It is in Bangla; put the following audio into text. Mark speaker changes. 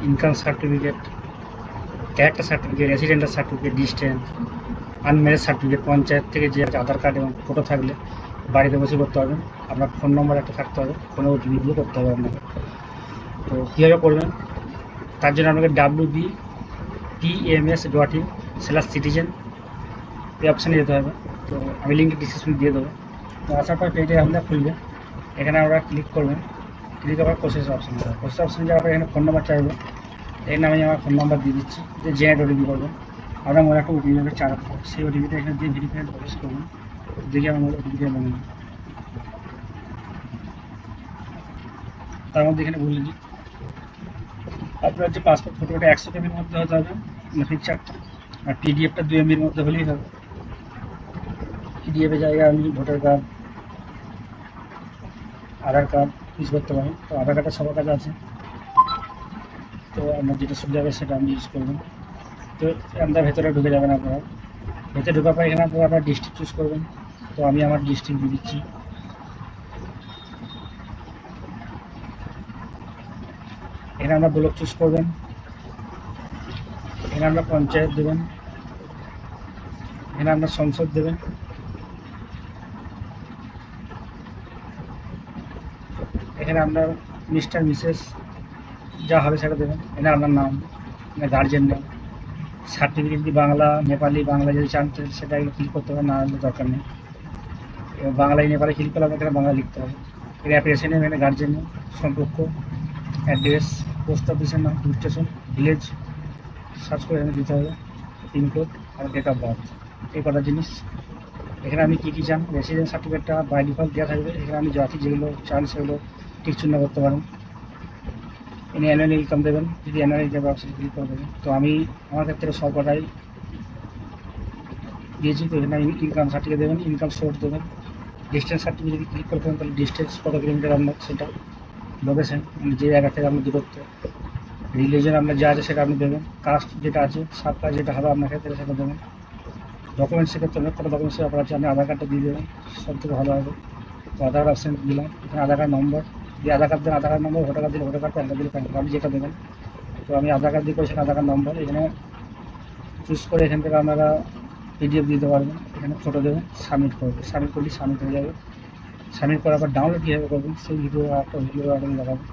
Speaker 1: Income certificate, character certificate, residential certificate, distance, আনম্যারেজ certificate, panchayat থেকে যে আধার কার্ড এবং ফটো থাকলে বাড়িতে বসে করতে পারবেন। আপনার ফোন নম্বর একটা থাকতে হবে, ফোনে ওটিপি দিয়ে করতে হবে আপনাকে। তো কীভাবে করবেন, তার জন্য আপনাকে wbpms.in/citizen এই অপশানে যেতে হবে। তো আমি লিঙ্কটি ডিসক্রিপশনে দিয়ে দেবো। তো আসার পর পেজে আপনার খুলবে, এখানে আমরা ক্লিক করবেন। ক্লিক করার প্রসেস অপশান যাবে, প্রসেস অপশানে যাওয়ার পর এখানে ফোন নাম্বার চাইবে। এখানে আমি আমার ফোন নাম্বার দিয়ে দিচ্ছি, যে জেনারেট ওটিপি করবেন। আপনার মনে একটা ওটিপি হবে 4 অঙ্ক, সেই ওটিপিটা এখানে দিয়ে ভেরিফাই প্রসেস করবেন। দেখি আমার ওটিপিটা নেবেন, তার মধ্যে এখানে বলে দিই আপনার যে পাসপোর্ট ফটোটা 100 কেবির মধ্যে হতে হবে, পিকচারটা, আর পিডিএফটা 2 MBর মধ্যে হলেই হবে। পিডিএফের জায়গায় আমি ভোটার কার্ড, আধার কার্ড ইউজ করতে পারেন। তো আধার কার্ডটা সবার কাছে আছে, তো আপনার যেটা সুবিধা হবে সেটা আপনি ইউজ করবেন। তো আমরা ভেতরে ঢুকে যাবেন। আপনারা ভেতরে ঢোকার পর এখানে আপনার ডিস্ট্রিক্ট চুজ করবেন। তো আমি আমার ডিস্ট্রিক্ট দিয়ে দিচ্ছি। এখানে আমরা ব্লক চুজ করবেন, এখানে আমরা পঞ্চায়েত দেবেন, এখানে আমরা সংসদ দেবেন, এখানে আপনার মিস্টার মিসেস যা হবে সেটা দেবেন। এখানে আপনার নাম, গার্জেন নেম, সার্টিফিকেট যদি বাংলা, নেপালি, বাংলা যদি চান সেটা ক্লিক করতে হবে, না হলে দরকার নেই। এবার বাংলায় নেপালে ক্লিক করলে আপনাকে বাংলা লিখতে হবে। এখানে অ্যাপ্লিকেশন নেম, এখানে গার্জেন নেম, সম্পর্ক, অ্যাড্রেস, পোস্ট অফিসের নাম, স্টেশন, ভিলেজ সার্চ করে এখানে দিতে হবে, পিনকোড আর ডেট অফ বার্থ, এই কটা জিনিস। এখানে আপনি কী কী চান, রেসিডেন্স সার্টিফিকেটটা বাই ডিফল্ট দেওয়া থাকবে, এখানে আপনি জাতি যেগুলো চান সেগুলো টিক চিহ্ন করতে পারেন। এখানে অ্যানুয়াল ইনকাম দেবেন, যদি অ্যানুয়াল ইনকাম অপশন ক্লিক করে দেবেন। তো আমি আমার ক্ষেত্রে সব কটাই দিয়েছি। তো এখানে ইনকাম সার্টিফিকেট দেবেন, ইনকাম সোর্স দেবেন, ডিস্টেন্স সার্টিফিকেট যদি ক্লিক করতে তাহলে ডিস্টেন্স কত কিলোমিটার আপনার সেটা, লোকেশন মানে যে জায়গা থেকে আপনার দূরত্ব, রিলিজন আপনার যা আছে সেটা আপনি দেবেন, কাস্ট যেটা আছে, সাব কাস্ট যেটা হবে আপনার ক্ষেত্রে সেটা দেবেন। ডকুমেন্টস সেক্ষেত্রে অনেক কটা ডকুমেন্টসের ব্যাপার আছে, আপনি আধার কার্ডটা দিয়ে দেবেন, সব থেকে ভালো হবে। তো আধার কার্ড অপশান দিলাম, এখানে আধার কার্ড নম্বর, দিয়ে আধার কার্ড দেন আধার কার্ড নম্বর, ভোটার কার্ড দিলে ভোটার কার্ড, প্যান কার্ড দিলে প্যান কার্ড, আপনি যেটা দেবেন। তো আমি আধার কার্ড দিয়ে করেছেন, আধার কার্ড নম্বর এখানে চুজ করে এখান থেকে আপনারা পিডিএফ দিতে পারবেন। এখানে ফটো দেবেন, সাবমিট করবেন, সাবমিট করলে সাবমিট হয়ে যাবে। সাবমিট করার পর ডাউনলোড কীভাবে করবেন সেই ভিডিও একটা ভিডিও আপনাকে দেখাবো।